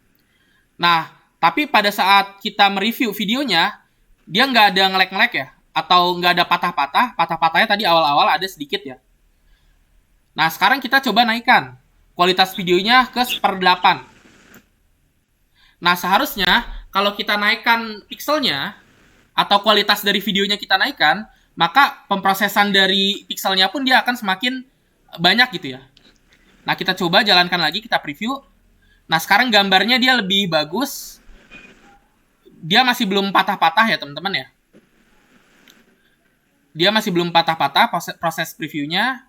Nah, Tapi pada saat kita mereview videonya, dia nggak ada nge-lag ya, atau nggak ada patah-patah. Patah-patahnya tadi awal-awal ada sedikit ya. Nah, sekarang kita coba naikkan kualitas videonya ke 1/8. Nah, seharusnya kalau kita naikkan pixelnya, atau kualitas dari videonya kita naikkan, maka pemrosesan dari pixelnya pun dia akan semakin banyak gitu ya. Nah, kita coba jalankan lagi, kita preview. Nah, sekarang gambarnya dia lebih bagus. Dia masih belum patah-patah ya, teman-teman ya. Dia masih belum patah-patah proses previewnya.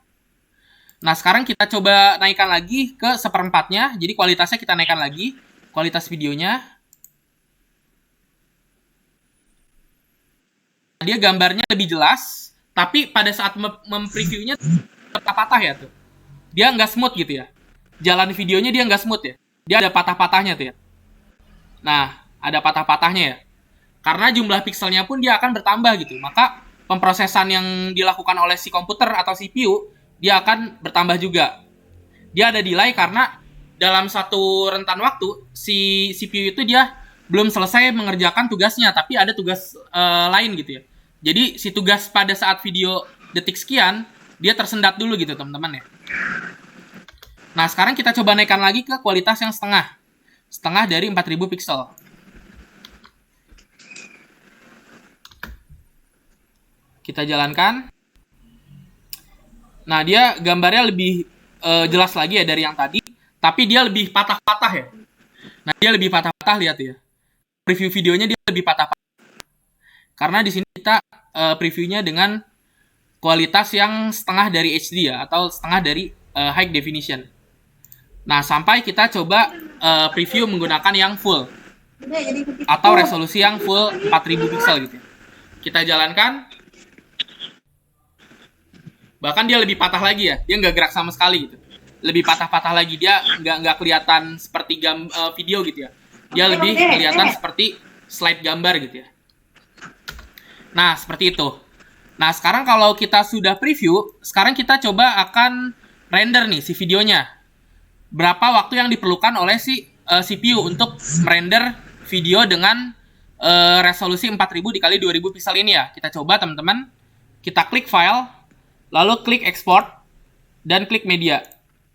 Nah, sekarang kita coba naikkan lagi ke 1/4-nya. Jadi kualitasnya kita naikkan lagi. Kualitas videonya. Dia gambarnya lebih jelas. Tapi pada saat mempreviewnya patah-patah ya tuh. Dia nggak smooth gitu ya. Jalan videonya dia nggak smooth ya. Dia ada patah-patahnya tuh ya. Nah, ada patah-patahnya ya. Karena jumlah pixelnya pun dia akan bertambah gitu. Maka pemrosesan yang dilakukan oleh si komputer atau CPU, dia akan bertambah juga. Dia ada delay karena dalam satu rentan waktu, si CPU itu dia belum selesai mengerjakan tugasnya, tapi ada tugas lain gitu ya. Jadi si tugas pada saat video detik sekian, dia tersendat dulu gitu teman-teman ya. Nah, sekarang kita coba naikkan lagi ke kualitas yang setengah. Setengah dari 4000 pixel. Kita jalankan. Nah, dia gambarnya lebih jelas lagi ya dari yang tadi. Tapi dia lebih patah-patah ya. Nah, dia lebih patah-patah, lihat ya. Preview videonya dia lebih patah-patah. Karena di sini kita previewnya dengan kualitas yang setengah dari HD ya. Atau setengah dari high definition. Nah, sampai kita coba preview menggunakan yang full. Atau resolusi yang full 4000 pixel gitu ya. Kita jalankan. Bahkan dia lebih patah lagi ya. Dia nggak gerak sama sekali gitu. Lebih patah-patah lagi. Dia nggak kelihatan seperti video gitu ya. Dia lebih kelihatan seperti slide gambar gitu ya. Nah, seperti itu. Nah, sekarang kalau kita sudah preview, sekarang kita coba akan render nih si videonya. Berapa waktu yang diperlukan oleh si CPU untuk merender video dengan resolusi 4000 dikali 2000 pixel ini ya. Kita coba teman-teman. Kita klik file. Lalu klik export dan klik media.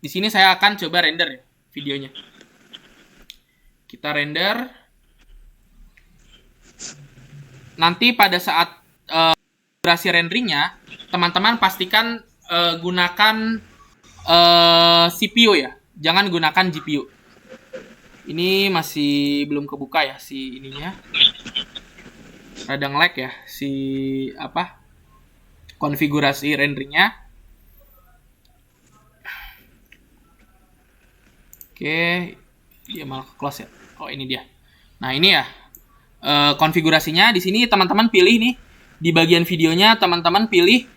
Di sini saya akan coba render ya videonya. Kita render. Nanti pada saat durasi renderingnya, teman-teman pastikan gunakan CPU ya. Jangan gunakan GPU. Ini masih belum kebuka ya si ininya. Rada nge-lag ya si konfigurasi renderingnya. Oke, dia malah close ya. Oh, ini dia. Nah, ini ya konfigurasinya. Di sini teman-teman pilih nih di bagian videonya, teman-teman pilih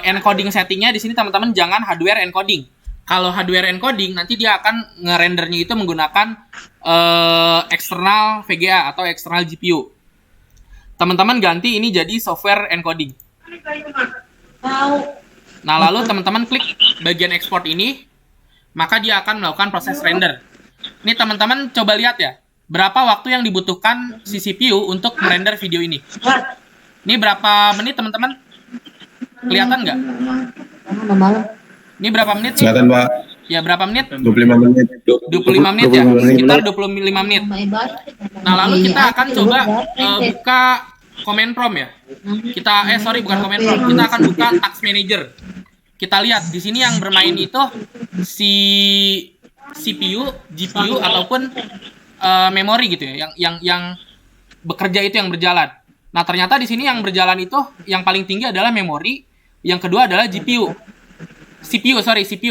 encoding settingnya. Di sini teman-teman jangan hardware encoding. Kalau hardware encoding nanti dia akan ngerendernya itu menggunakan eksternal VGA atau eksternal GPU. Teman-teman ganti ini jadi software encoding. Nah, lalu teman-teman klik bagian export ini, maka dia akan melakukan proses render. Ini teman-teman coba lihat ya, berapa waktu yang dibutuhkan si CPU untuk merender video ini. Ini berapa menit teman-teman? Kelihatan nggak? Ini berapa menit nih? Kelihatan, Pak. Ya, berapa menit? 25 menit. 25 menit ya, sekitar 25 menit. Nah, lalu kita akan coba buka command prompt ya. Bukan command prompt. Kita akan buka task manager. Kita lihat di sini yang bermain itu si CPU, GPU ataupun memori gitu ya. Yang bekerja itu yang berjalan. Nah, ternyata di sini yang berjalan itu yang paling tinggi adalah memori, yang kedua adalah CPU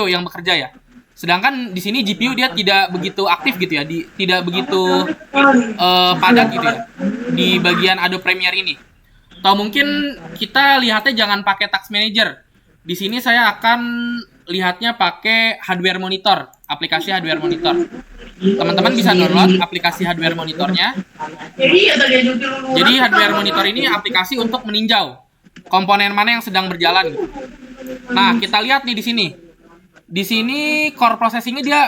yang bekerja ya. Sedangkan di sini GPU dia tidak begitu aktif gitu ya, tidak begitu padat gitu ya di bagian Adobe Premiere ini. Atau mungkin kita lihatnya jangan pakai task manager. Di sini saya akan lihatnya pakai hardware monitor, aplikasi hardware monitor. Teman-teman bisa download aplikasi hardware monitornya. Jadi hardware monitor ini aplikasi untuk meninjau komponen mana yang sedang berjalan. Nah, kita lihat nih di sini. Di sini core processing-nya dia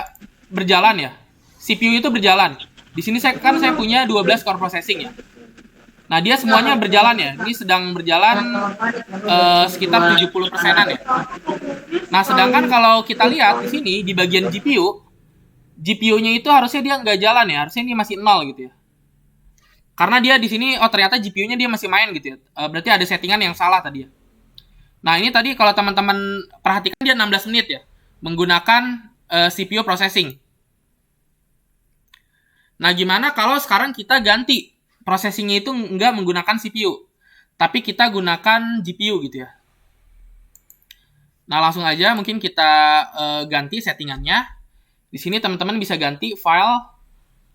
berjalan ya. CPU itu berjalan. Di sini saya punya 12 core processing ya. Nah, dia semuanya berjalan ya. Ini sedang berjalan sekitar 70%-an ya. Nah, sedangkan kalau kita lihat di sini di bagian GPU-nya itu harusnya dia nggak jalan ya. Harusnya ini masih 0 gitu ya. Karena dia di sini ternyata GPU-nya dia masih main gitu ya. Berarti ada settingan yang salah tadi ya. Nah, ini tadi kalau teman-teman perhatikan dia 16 menit ya menggunakan CPU processing. Nah, gimana kalau sekarang kita ganti processing-nya itu nggak menggunakan CPU, tapi kita gunakan GPU gitu ya. Nah, langsung aja mungkin kita ganti settingannya. Di sini teman-teman bisa ganti file,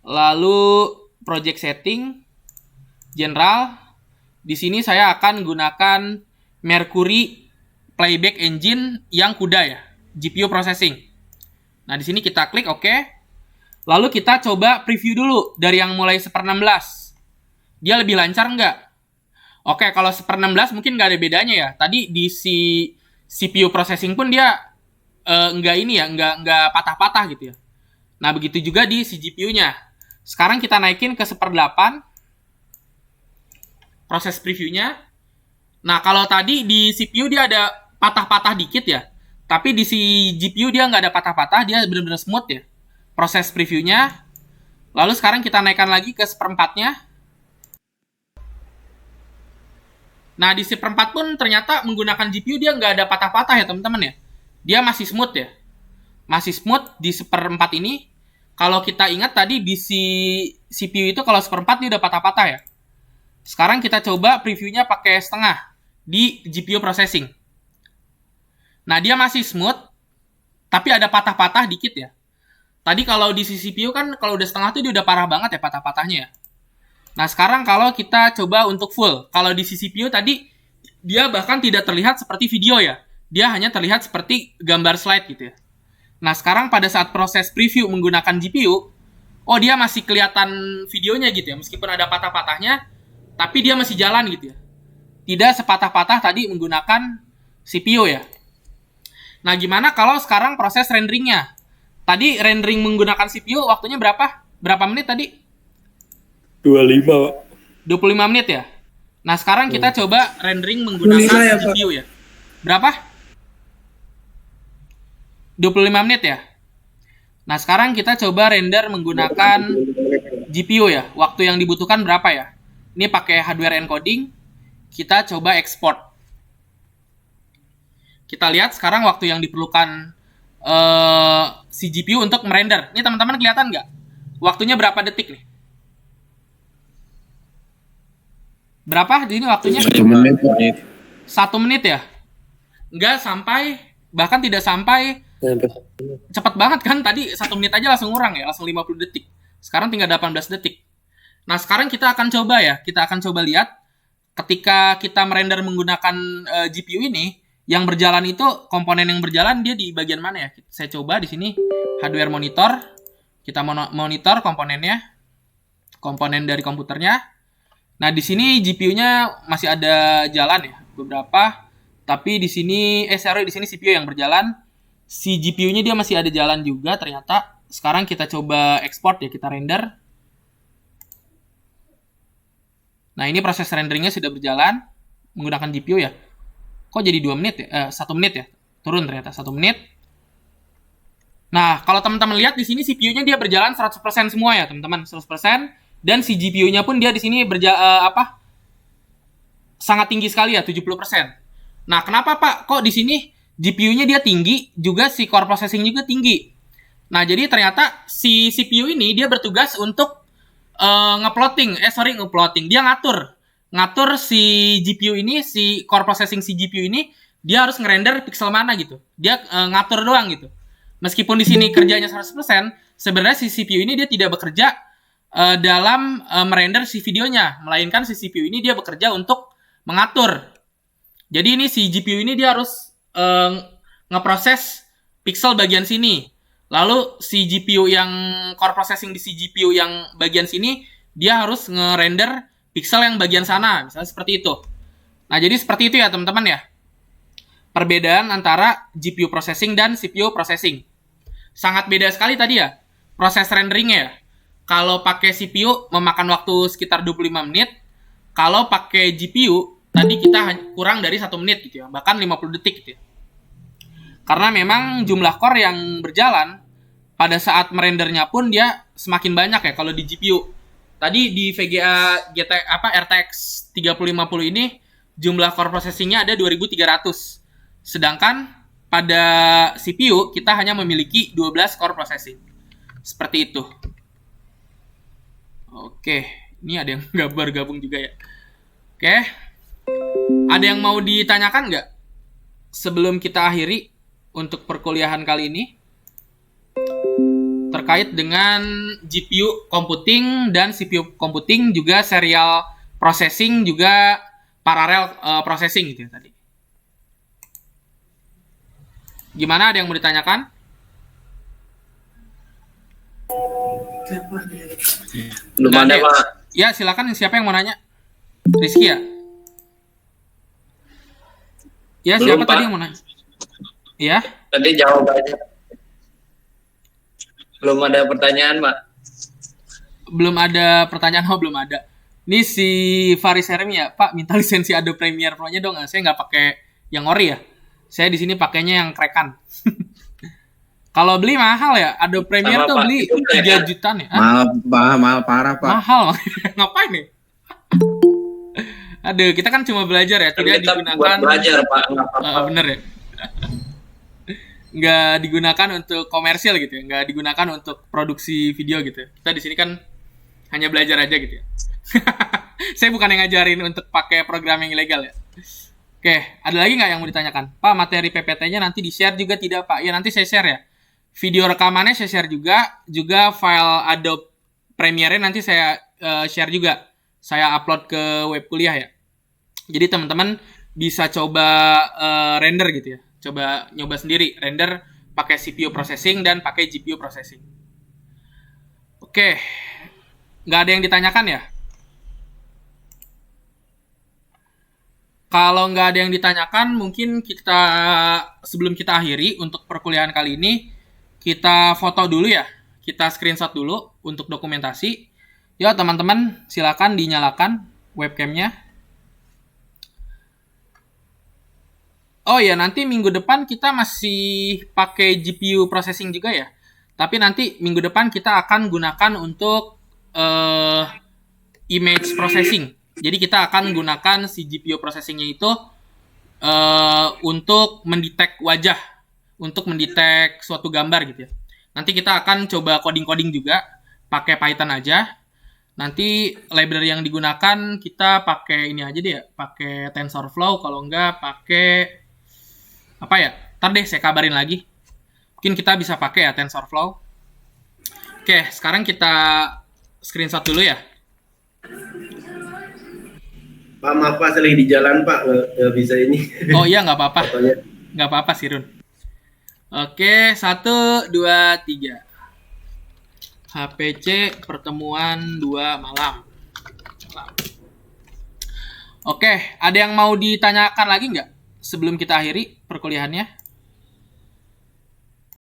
lalu project setting, general. Di sini saya akan gunakan Mercury Playback Engine yang CUDA ya, GPU processing. Nah, di sini kita klik OK. Lalu kita coba preview dulu dari yang mulai 1/16. Dia lebih lancar nggak? Oke, kalau 1/16 mungkin nggak ada bedanya ya. Tadi di si CPU processing pun dia nggak patah-patah gitu ya. Nah, begitu juga di si GPU-nya. Sekarang kita naikin ke 1/8 proses previewnya. Nah, kalau tadi di CPU dia ada patah-patah dikit ya. Tapi di si GPU dia nggak ada patah-patah, dia benar-benar smooth ya. Proses previewnya. Lalu sekarang kita naikkan lagi ke 1/4-nya. Nah, di 1/4 pun ternyata menggunakan GPU dia nggak ada patah-patah ya teman-teman ya. Dia masih smooth ya. Masih smooth di 1/4 ini. Kalau kita ingat tadi di si CPU itu kalau 1/4 dia udah patah-patah ya. Sekarang kita coba previewnya pakai setengah di GPU processing. Nah, dia masih smooth, tapi ada patah-patah dikit ya. Tadi kalau di si CPU kan kalau udah setengah tuh dia udah parah banget ya patah-patahnya ya. Nah, sekarang kalau kita coba untuk full. Kalau di CPU tadi, dia bahkan tidak terlihat seperti video ya. Dia hanya terlihat seperti gambar slide gitu ya. Nah, sekarang pada saat proses preview menggunakan GPU, oh dia masih kelihatan videonya gitu ya. Meskipun ada patah-patahnya, tapi dia masih jalan gitu ya. Tidak sepatah-patah tadi menggunakan CPU ya. Nah, gimana kalau sekarang proses renderingnya? Tadi rendering menggunakan CPU waktunya berapa? Berapa menit tadi? 25, Pak. 25 menit ya. Nah, sekarang kita coba rendering menggunakan GPU ya. Berapa? 25 menit ya. Nah, sekarang kita coba render menggunakan GPU ya. Waktu yang dibutuhkan berapa ya? Ini pakai hardware encoding. Kita coba export. Kita lihat sekarang waktu yang diperlukan si GPU untuk merender. Ini teman-teman kelihatan nggak? Waktunya berapa detik nih? Berapa di ini waktunya? 1 menit. 1 menit ya? Enggak sampai, bahkan tidak sampai. Cepat banget kan? Tadi 1 menit aja langsung ngurang ya, langsung 50 detik. Sekarang tinggal 18 detik. Nah, sekarang kita akan coba ya. Kita akan coba lihat ketika kita merender menggunakan GPU ini, yang berjalan itu, komponen yang berjalan dia di bagian mana ya? Saya coba di sini hardware monitor. Kita monitor komponennya. Komponen dari komputernya. Nah, di sini GPU-nya masih ada jalan ya, beberapa. Tapi di sini di sini CPU yang berjalan. Si GPU-nya dia masih ada jalan juga ternyata. Sekarang kita coba export ya, kita render. Nah, ini proses renderingnya sudah berjalan menggunakan GPU ya. Kok jadi 2 menit ya? 1 menit ya? Turun ternyata 1 menit. Nah, kalau teman-teman lihat di sini CPU-nya dia berjalan 100% semua ya, teman-teman, 100%. Dan si GPU-nya pun dia di sini sangat tinggi sekali ya, 70%. Nah, kenapa Pak? Kok di sini GPU-nya dia tinggi, juga si core processing juga tinggi. Nah, jadi ternyata si CPU ini dia bertugas untuk ngeplotting. Dia ngatur si GPU ini, si core processing si GPU ini, dia harus ngerender pixel mana gitu. Dia ngatur doang gitu. Meskipun di sini kerjanya 100%, sebenarnya si CPU ini dia tidak bekerja dalam merender si videonya, melainkan si CPU ini dia bekerja untuk mengatur. Jadi ini si GPU ini dia harus ngeproses pixel bagian sini. Lalu si GPU yang core processing di si GPU yang bagian sini dia harus ngerender pixel yang bagian sana, misalnya seperti itu. Nah, jadi seperti itu ya teman-teman ya. Perbedaan antara GPU processing dan CPU processing. Sangat beda sekali tadi ya proses renderingnya ya. Kalau pakai CPU memakan waktu sekitar 25 menit. Kalau pakai GPU tadi kita kurang dari 1 menit gitu ya, bahkan 50 detik gitu ya. Karena memang jumlah core yang berjalan pada saat merendernya pun dia semakin banyak ya kalau di GPU. Tadi di VGA RTX 3050 ini jumlah core processingnya ada 2300. Sedangkan pada CPU kita hanya memiliki 12 core processing. Seperti itu. Oke, ini ada yang bergabung juga ya. Oke. Ada yang mau ditanyakan nggak sebelum kita akhiri untuk perkuliahan kali ini? Terkait dengan GPU computing dan CPU computing, juga serial processing, juga parallel processing gitu ya tadi. Gimana, ada yang mau ditanyakan? Belum ada, Pak. Ya, silakan, siapa yang mau nanya? Rizky ya? Ya, Belum, siapa Pak. tadi yang mau nanya? Ya? Tadi jawabannya. Belum ada pertanyaan, Pak. Belum ada pertanyaan, belum ada. Ini si Faris Hermi ya, Pak, minta lisensi Adobe Premiere Pro-nya dong. Saya nggak pakai yang ori ya. Saya di sini pakainya yang Kraken. Kalau beli mahal ya, Adobe Premiere Sama, tuh Pak. beli Itu 3 jutaan ya. Mahal parah, Pak. Mahal. Ngapain nih? Aduh, kita kan cuma belajar ya, Kan tidak kita digunakan. buat belajar, Pak. Nggak apa-apa. Bener ya. Nggak digunakan untuk komersial gitu ya, nggak digunakan untuk produksi video gitu ya. Kita di sini kan hanya belajar aja gitu ya. Saya bukan yang ngajarin untuk pakai program yang ilegal ya. Oke, ada lagi nggak yang mau ditanyakan? Pak, materi PPT-nya nanti di-share juga tidak, Pak? Ya, nanti saya share ya. Video rekamannya saya share juga file Adobe Premiere nanti saya share juga. Saya upload ke web kuliah ya. Jadi teman-teman bisa coba render gitu ya. Coba nyoba sendiri render pakai CPU processing dan pakai GPU processing. Oke, nggak ada yang ditanyakan ya? Kalau nggak ada yang ditanyakan, mungkin kita sebelum kita akhiri untuk perkuliahan kali ini, kita foto dulu ya. Kita screenshot dulu untuk dokumentasi. Ya teman-teman, silakan dinyalakan webcamnya. Oh ya, nanti minggu depan kita masih pakai GPU processing juga ya. Tapi nanti minggu depan kita akan gunakan untuk image processing. Jadi kita akan gunakan si GPU processingnya itu untuk mendetek wajah, untuk mendetek suatu gambar gitu ya. Nanti kita akan coba coding-coding juga, pakai Python aja. Nanti library yang digunakan kita pakai ini aja deh ya, pakai TensorFlow, kalau enggak pakai apa ya? Ntar deh saya kabarin lagi. Mungkin kita bisa pakai ya TensorFlow. Oke, sekarang kita screenshot dulu ya. Pak, maaf Pak, saya lagi di jalan Pak, nggak bisa ini. Oh iya, nggak apa-apa. Fotonya. Nggak apa-apa sih, Run. Oke, 1, 2, 3. HPC pertemuan 2 malam. Oke, ada yang mau ditanyakan lagi nggak sebelum kita akhiri perkuliahannya?